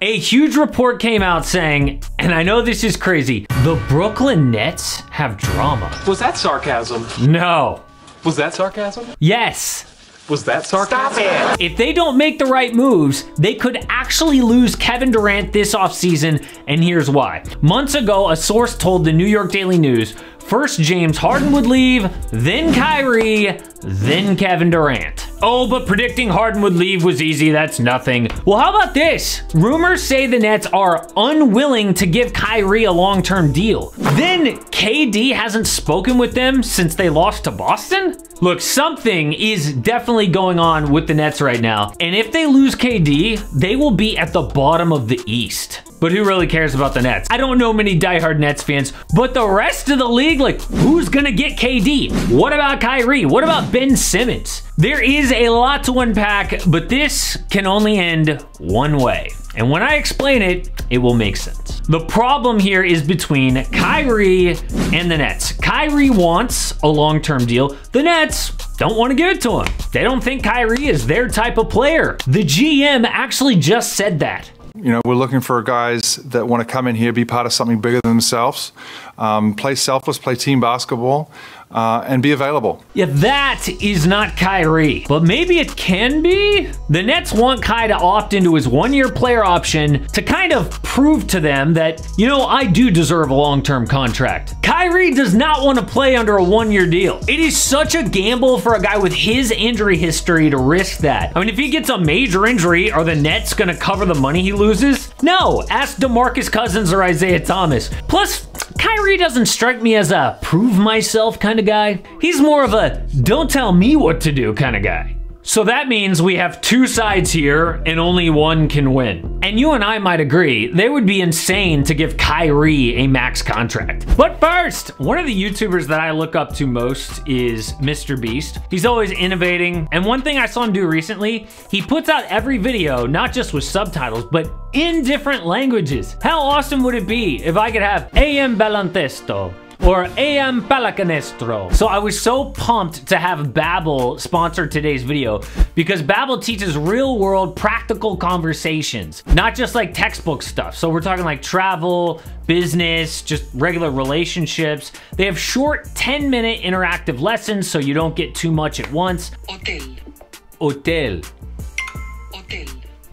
A huge report came out saying, and I know this is crazy, the Brooklyn Nets have drama. Was that sarcasm? No. Was that sarcasm? Yes. Was that sarcasm? Stop it! If they don't make the right moves, they could actually lose Kevin Durant this offseason, and here's why. Months ago, a source told the New York Daily News, first James Harden would leave, then Kyrie, then Kevin Durant. Oh, but predicting Harden would leave was easy, that's nothing. Well, how about this? Rumors say the Nets are unwilling to give Kyrie a long-term deal. Then KD hasn't spoken with them since they lost to Boston? Look, something is definitely going on with the Nets right now. And if they lose KD, they will be at the bottom of the East. But who really cares about the Nets? I don't know many diehard Nets fans, but the rest of the league, like, who's gonna get KD? What about Kyrie? What about Ben Simmons? There is a lot to unpack, but this can only end one way. And when I explain it, it will make sense. The problem here is between Kyrie and the Nets. Kyrie wants a long-term deal. The Nets don't want to give it to him. They don't think Kyrie is their type of player. The GM actually just said that. You know, we're looking for guys that want to come in here, be part of something bigger than themselves, play selfless, play team basketball, and be available. Yeah, that is not Kyrie, but maybe it can be. The Nets want Kai to opt into his one-year player option to kind of prove to them that, you know, I do deserve a long-term contract. Kyrie does not want to play under a one-year deal. It is such a gamble for a guy with his injury history to risk that. I mean, if he gets a major injury, are the Nets going to cover the money he loses? No, ask DeMarcus Cousins or Isaiah Thomas. Plus, Kyrie doesn't strike me as a prove myself kind of guy. He's more of a don't tell me what to do kind of guy. So that means we have two sides here and only one can win. And you and I might agree, they would be insane to give Kyrie a max contract. But first, one of the YouTubers that I look up to most is Mr. Beast. He's always innovating. And one thing I saw him do recently, he puts out every video, not just with subtitles, but in different languages. How awesome would it be if I could have AM Balantesto or AM Palacanestro? So I was so pumped to have Babbel sponsor today's video because Babbel teaches real world practical conversations, not just like textbook stuff. So we're talking like travel, business, just regular relationships. They have short 10-minute interactive lessons so you don't get too much at once. Hotel.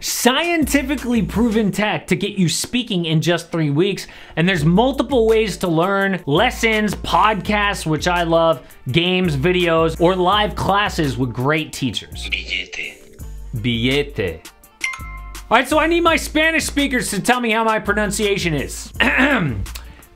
Scientifically proven tech to get you speaking in just 3 weeks. And there's multiple ways to learn: lessons, podcasts, which I love, games, videos, or live classes with great teachers. Billete. All right, so I need my Spanish speakers to tell me how my pronunciation is.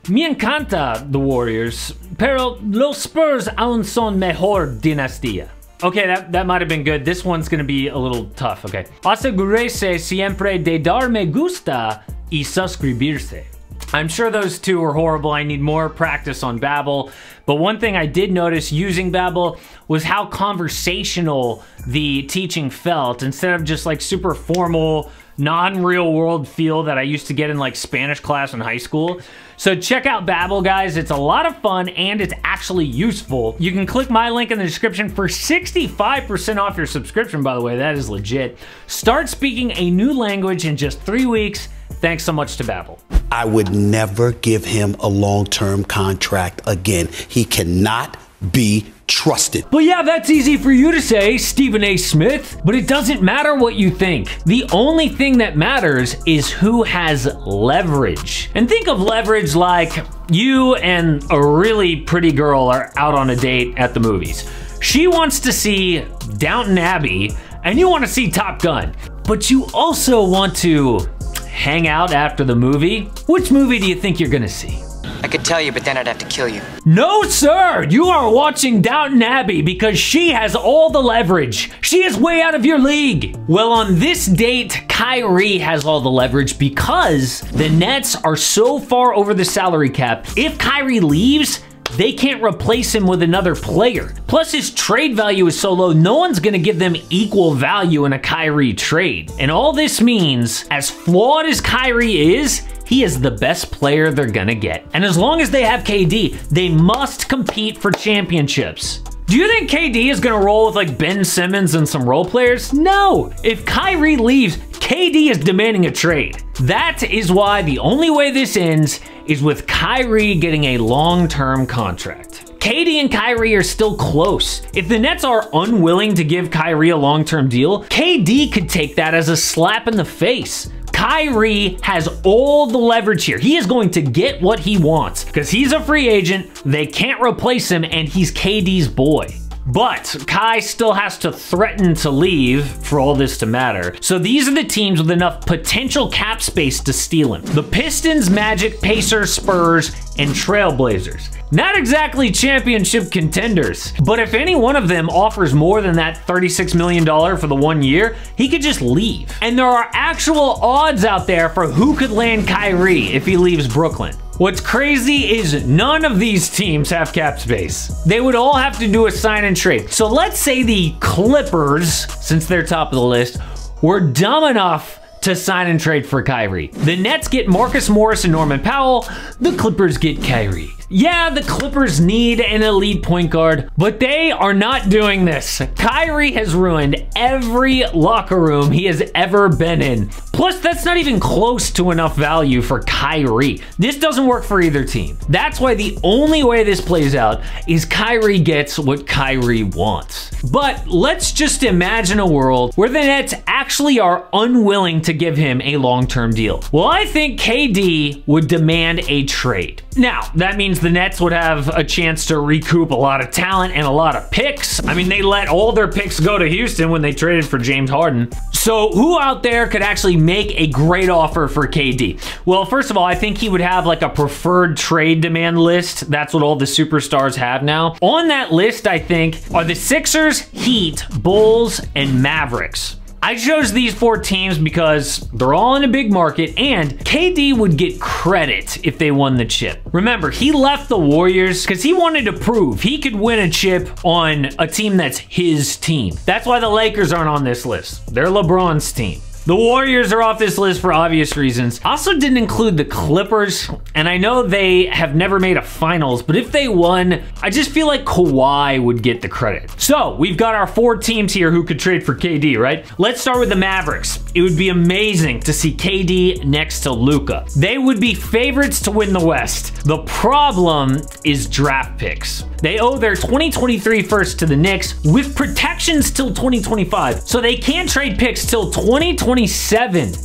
Me encanta the Warriors, pero los Spurs aún son mejor dinastía. Okay, that might have been good. This one's gonna be a little tough, okay. Asegúrese siempre de dar me gusta y suscribirse. I'm sure those two are horrible. I need more practice on Babbel. But one thing I did notice using Babbel was how conversational the teaching felt instead of just like super formal, non-real world feel that I used to get in like Spanish class in high school. So check out Babbel, guys. It's a lot of fun and it's actually useful. You can click my link in the description for 65% off your subscription, by the way. That is legit. Start speaking a new language in just 3 weeks. Thanks so much to Babbel. I would never give him a long-term contract again. He cannot be trusted. But yeah, that's easy for you to say, Stephen A. Smith, but it doesn't matter what you think. The only thing that matters is who has leverage. And think of leverage like you and a really pretty girl are out on a date at the movies. She wants to see Downton Abbey and you want to see Top Gun, but you also want to hang out after the movie. Which movie do you think you're gonna see? I could tell you, but then I'd have to kill you. No, sir! You are watching Downton Abbey because she has all the leverage. She is way out of your league. Well, on this date, Kyrie has all the leverage because the Nets are so far over the salary cap. If Kyrie leaves, they can't replace him with another player. Plus, his trade value is so low, no one's gonna give them equal value in a Kyrie trade. And all this means, as flawed as Kyrie is, he is the best player they're gonna get. And as long as they have KD, they must compete for championships. Do you think KD is gonna roll with like Ben Simmons and some role players? No. If Kyrie leaves, KD is demanding a trade. That is why the only way this ends is with Kyrie getting a long-term contract. KD and Kyrie are still close. If the Nets are unwilling to give Kyrie a long-term deal, KD could take that as a slap in the face. Kyrie has all the leverage here. He is going to get what he wants because he's a free agent, they can't replace him, and he's KD's boy. But Kai still has to threaten to leave for all this to matter. So these are the teams with enough potential cap space to steal him. The Pistons, Magic, Pacers, Spurs, and Trailblazers. Not exactly championship contenders, but if any one of them offers more than that $36 million for the 1 year, he could just leave. And there are actual odds out there for who could land Kyrie if he leaves Brooklyn. What's crazy is none of these teams have cap space. They would all have to do a sign and trade. So let's say the Clippers, since they're top of the list, were dumb enough to sign and trade for Kyrie. The Nets get Marcus Morris and Norman Powell. The Clippers get Kyrie. Yeah, the Clippers need an elite point guard, but they are not doing this. Kyrie has ruined every locker room he has ever been in. Plus, that's not even close to enough value for Kyrie. This doesn't work for either team. That's why the only way this plays out is Kyrie gets what Kyrie wants. But let's just imagine a world where the Nets actually are unwilling to give him a long-term deal. Well, I think KD would demand a trade. Now, that means the Nets would have a chance to recoup a lot of talent and a lot of picks. I mean, they let all their picks go to Houston when they traded for James Harden. So who out there could actually make a great offer for KD? Well, first of all, I think he would have like a preferred trade demand list. That's what all the superstars have now. On that list, I think, are the Sixers, Heat, Bulls, and Mavericks. I chose these 4 teams because they're all in a big market and KD would get credit if they won the chip. Remember, he left the Warriors because he wanted to prove he could win a chip on a team that's his team. That's why the Lakers aren't on this list. They're LeBron's team. The Warriors are off this list for obvious reasons. I also didn't include the Clippers, and I know they have never made a finals, but if they won, I just feel like Kawhi would get the credit. So we've got our 4 teams here who could trade for KD, right? Let's start with the Mavericks. It would be amazing to see KD next to Luka. They would be favorites to win the West. The problem is draft picks. They owe their 2023 first to the Knicks with protections till 2025, so they can't trade picks till 2027.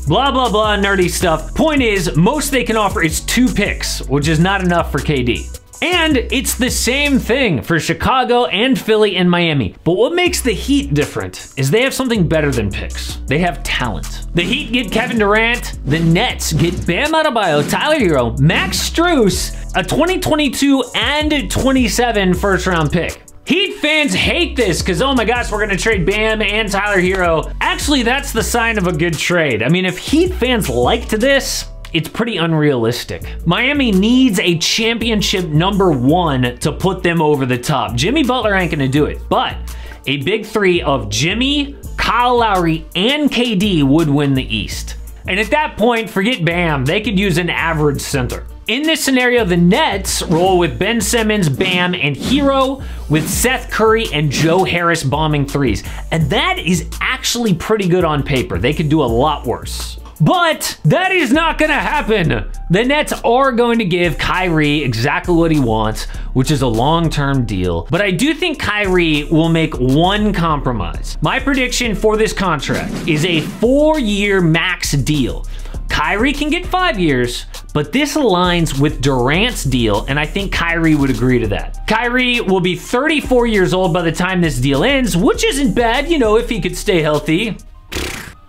Blah, blah, blah, nerdy stuff. Point is, most they can offer is 2 picks, which is not enough for KD. And it's the same thing for Chicago and Philly and Miami. But what makes the Heat different is they have something better than picks. They have talent. The Heat get Kevin Durant. The Nets get Bam Adebayo, Tyler Hero, Max Strus, a 2022 and 27 first-round pick. Heat fans hate this because, oh my gosh, we're going to trade Bam and Tyler Hero. Actually, that's the sign of a good trade. I mean, if Heat fans liked this, it's pretty unrealistic. Miami needs a championship #1 to put them over the top. Jimmy Butler ain't gonna do it, but a big 3 of Jimmy, Kyle Lowry, and KD would win the East. And at that point, forget Bam, they could use an average center. In this scenario, the Nets roll with Ben Simmons, Bam, and Hero, with Seth Curry and Joe Harris bombing 3s. And that is actually pretty good on paper. They could do a lot worse. But that is not gonna happen. The Nets are going to give Kyrie exactly what he wants, which is a long-term deal. But I do think Kyrie will make one compromise. My prediction for this contract is a 4-year max deal. Kyrie can get 5 years, but this aligns with Durant's deal, and I think Kyrie would agree to that. Kyrie will be 34 years old by the time this deal ends, which isn't bad, you know, if he could stay healthy.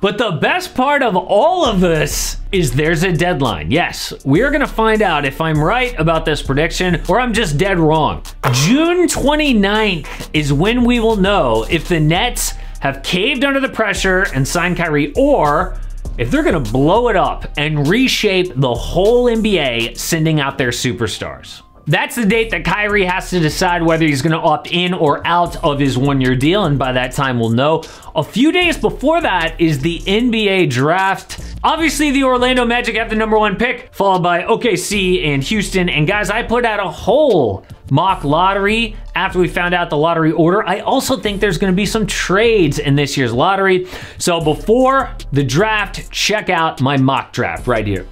But the best part of all of this is there's a deadline. Yes, we're gonna find out if I'm right about this prediction or I'm just dead wrong. June 29th is when we will know if the Nets have caved under the pressure and signed Kyrie, or if they're gonna blow it up and reshape the whole NBA, sending out their superstars. That's the date that Kyrie has to decide whether he's going to opt in or out of his one-year deal, and by that time we'll know. A few days before that is the NBA draft. Obviously, the Orlando Magic have the #1 pick, followed by OKC and Houston. And guys, I put out a whole mock lottery after we found out the lottery order. I also think there's going to be some trades in this year's lottery. So before the draft, check out my mock draft right here.